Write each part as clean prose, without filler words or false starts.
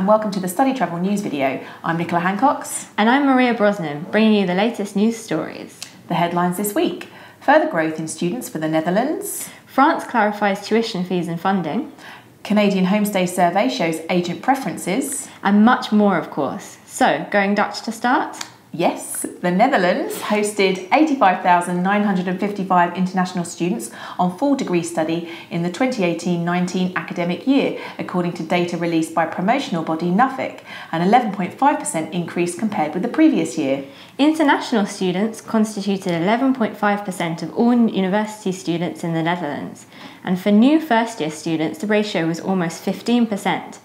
and welcome to the Study Travel News video. I'm Nicola Hancox. And I'm Maria Brosnan, bringing you the latest news stories. The headlines this week: further growth in students for the Netherlands. France clarifies tuition fees and funding. Canadian homestay survey shows agent preferences. And much more, of course. So, going Dutch to start? Yes, the Netherlands hosted 85,955 international students on full degree study in the 2018-19 academic year, according to data released by promotional body NUFIC, an 11.5% increase compared with the previous year. International students constituted 11.5% of all university students in the Netherlands, and for new first-year students the ratio was almost 15%.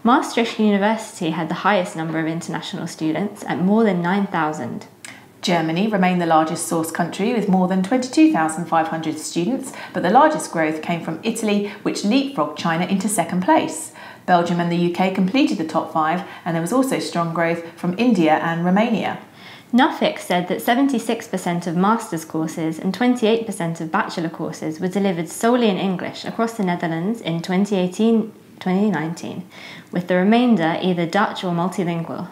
Maastricht University had the highest number of international students at more than 9,000. Germany remained the largest source country with more than 22,500 students, but the largest growth came from Italy, which leapfrogged China into second place. Belgium and the UK completed the top five, and there was also strong growth from India and Romania. NUFIC said that 76% of master's courses and 28% of bachelor courses were delivered solely in English across the Netherlands in 2018-2019, with the remainder either Dutch or multilingual.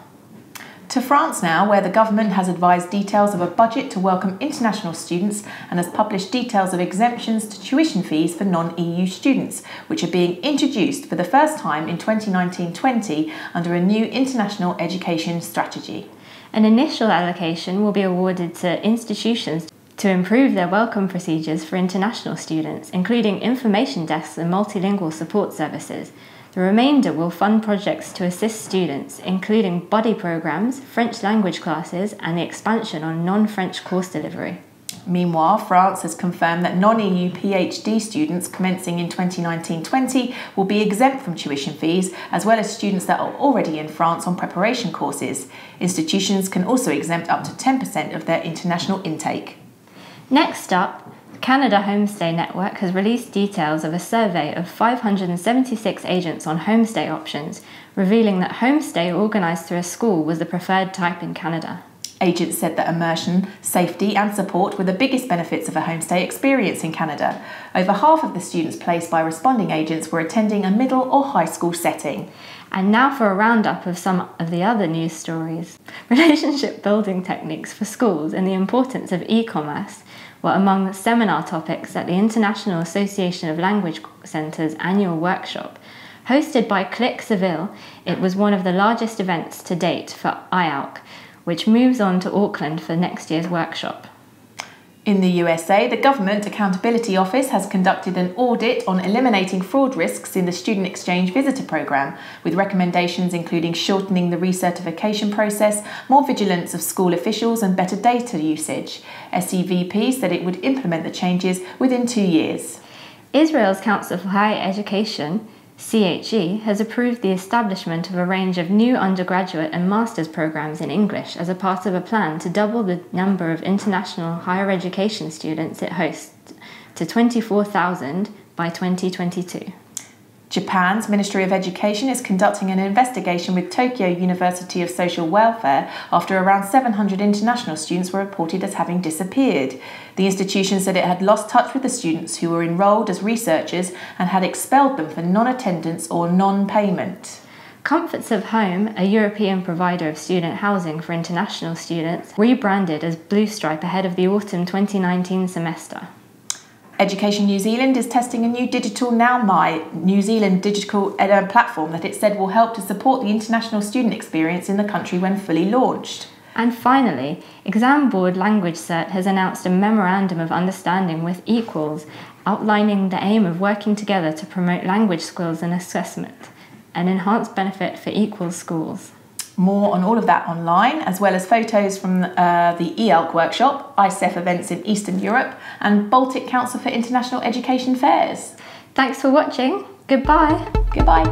To France now, where the government has advised details of a budget to welcome international students and has published details of exemptions to tuition fees for non-EU students, which are being introduced for the first time in 2019-20 under a new international education strategy. An initial allocation will be awarded to institutions to improve their welcome procedures for international students, including information desks and multilingual support services. The remainder will fund projects to assist students, including buddy programs, French language classes, and the expansion on non-French course delivery. Meanwhile, France has confirmed that non-EU PhD students commencing in 2019-20 will be exempt from tuition fees, as well as students that are already in France on preparation courses. Institutions can also exempt up to 10% of their international intake. Next up, Canada Homestay Network has released details of a survey of 576 agents on homestay options, revealing that homestay organised through a school was the preferred type in Canada. Agents said that immersion, safety and support were the biggest benefits of a homestay experience in Canada. Over half of the students placed by responding agents were attending a middle or high school setting. And now for a roundup of some of the other news stories. Relationship building techniques for schools and the importance of e-commerce were among the seminar topics at the International Association of Language Centres annual workshop. Hosted by Click Seville, it was one of the largest events to date for IALC, which moves on to Auckland for next year's workshop. In the USA, the Government Accountability Office has conducted an audit on eliminating fraud risks in the Student Exchange Visitor Programme, with recommendations including shortening the recertification process, more vigilance of school officials and better data usage. SEVP said it would implement the changes within 2 years. Israel's Council for Higher Education, CHE, has approved the establishment of a range of new undergraduate and master's programs in English as a part of a plan to double the number of international higher education students it hosts to 24,000 by 2022. Japan's Ministry of Education is conducting an investigation with Tokyo University of Social Welfare after around 700 international students were reported as having disappeared. The institution said it had lost touch with the students who were enrolled as researchers and had expelled them for non-attendance or non-payment. Comforts of Home, a European provider of student housing for international students, rebranded as Blue Stripe ahead of the autumn 2019 semester. Education New Zealand is testing a new Digital Now My New Zealand digital platform that it said will help to support the international student experience in the country when fully launched. And finally, Exam Board Language Cert has announced a Memorandum of Understanding with Equals, outlining the aim of working together to promote language skills and assessment, an enhanced benefit for Equals schools. More on all of that online, as well as photos from the EALC workshop, ICEF events in Eastern Europe, and Baltic Council for International Education Fairs. Thanks for watching. Goodbye. Goodbye.